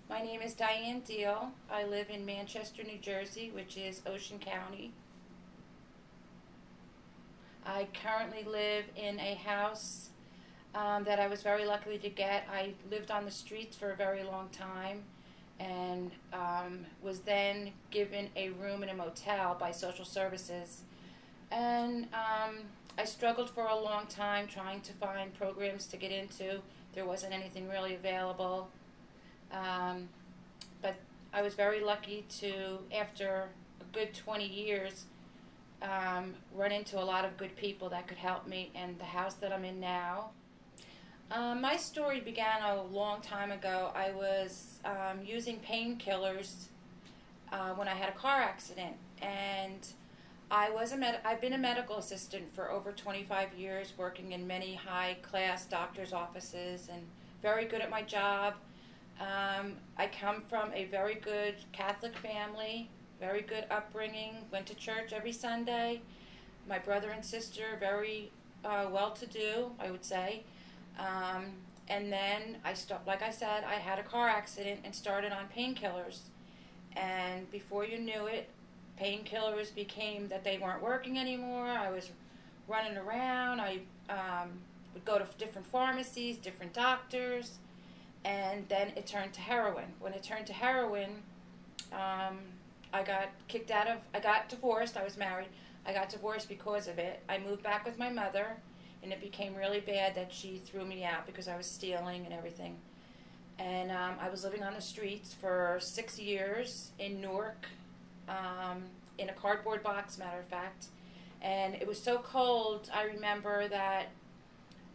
My name is Diane. I live in Manchester, New Jersey, which is Ocean County. I currently live in a house that I was very lucky to get. I lived on the streets for a very long time and was then given a room in a motel by social services. And I struggled for a long time trying to find programs to get into. There wasn't anything really available. But I was very lucky to, after a good 20 years, run into a lot of good people that could help me, and the house that I'm in now. My story began a long time ago. I was using painkillers when I had a car accident, and I've been a medical assistant for over 25 years, working in many high-class doctors' offices, and very good at my job. I come from a very good Catholic family, very good upbringing, went to church every Sunday. My brother and sister, very well-to-do, I would say. And then like I said, I had a car accident and started on painkillers. And before you knew it, painkillers became that they weren't working anymore. I was running around. I would go to different pharmacies, different doctors, and then it turned to heroin. When it turned to heroin, I got divorced. I was married. I got divorced because of it. I moved back with my mother, and it became really bad that she threw me out because I was stealing and everything. And I was living on the streets for 6 years in Newark, in a cardboard box, matter of fact. And it was so cold, I remember that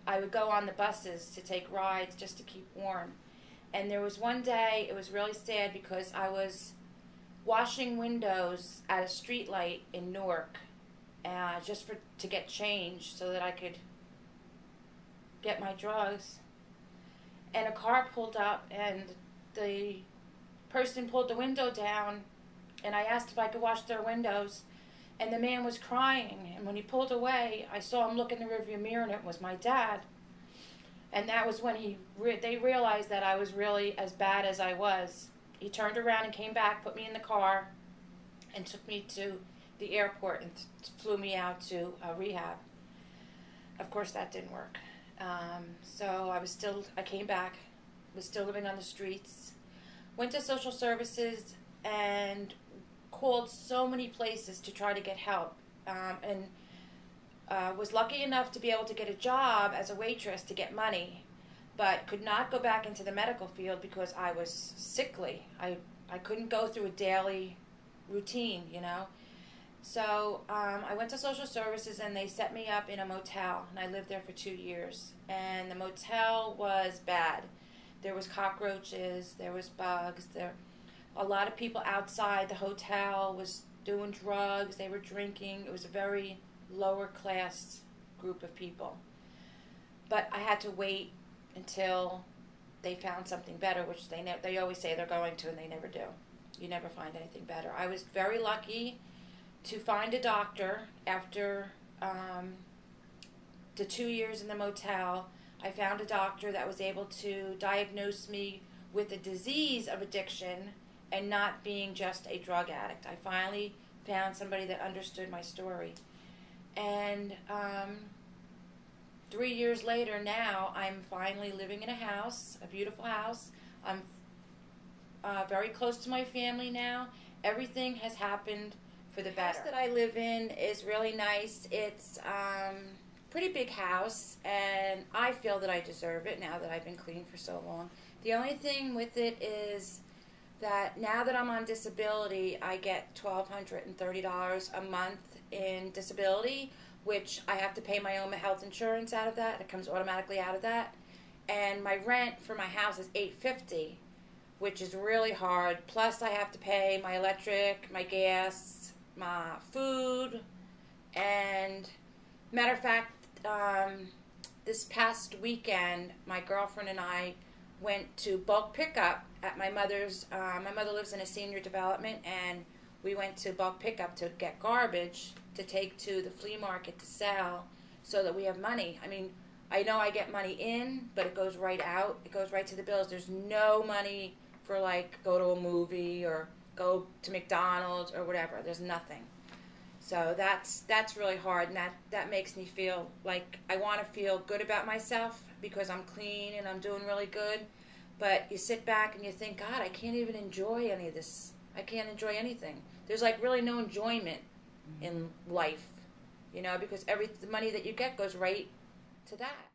I would go on the buses to take rides just to keep warm. And there was one day, it was really sad because I was washing windows at a street light in Newark, just to get change so that I could get my drugs. And a car pulled up, and the person pulled the window down, and I asked if I could wash their windows, and the man was crying. And when he pulled away, I saw him look in the rearview mirror, and it was my dad. And that was when they realized that I was really as bad as I was. He turned around and came back, put me in the car, and took me to the airport and flew me out to rehab. Of course, that didn't work. So I came back, was still living on the streets, went to social services, and called so many places to try to get help. And was lucky enough to be able to get a job as a waitress to get money, but could not go back into the medical field because I was sickly. I couldn't go through a daily routine, you know. So I went to social services, and they set me up in a motel, and I lived there for 2 years. And the motel was bad. There was cockroaches, there was bugs, a lot of people outside the hotel was doing drugs, they were drinking. It was a very lower class group of people. But I had to wait until they found something better, which they always say they're going to, and they never do. You never find anything better. I was very lucky to find a doctor after the 2 years in the motel. I found a doctor that was able to diagnose me with a disease of addiction and not being just a drug addict. I finally found somebody that understood my story. And 3 years later now, I'm finally living in a house, a beautiful house. I'm very close to my family now. Everything has happened for the better. The house that I live in is really nice. It's pretty big house, and I feel that I deserve it now that I've been clean for so long. The only thing with it is that now that I'm on disability, I get $1,230 a month in disability, which I have to pay my own health insurance out of that. It comes automatically out of that. And my rent for my house is $850, which is really hard. Plus I have to pay my electric, my gas, my food. And matter of fact, this past weekend, my girlfriend and I went to bulk pickup at my mother's. My mother lives in a senior development, and we went to bulk pickup to get garbage to take to the flea market to sell so that we have money. I mean, I know I get money in, but it goes right out. It goes right to the bills. There's no money for like go to a movie or go to McDonald's or whatever. There's nothing. So that's really hard, and that makes me feel like I want to feel good about myself because I'm clean and I'm doing really good. But you sit back and you think, God, I can't even enjoy any of this. I can't enjoy anything. There's like really no enjoyment in life, because the money that you get goes right to that.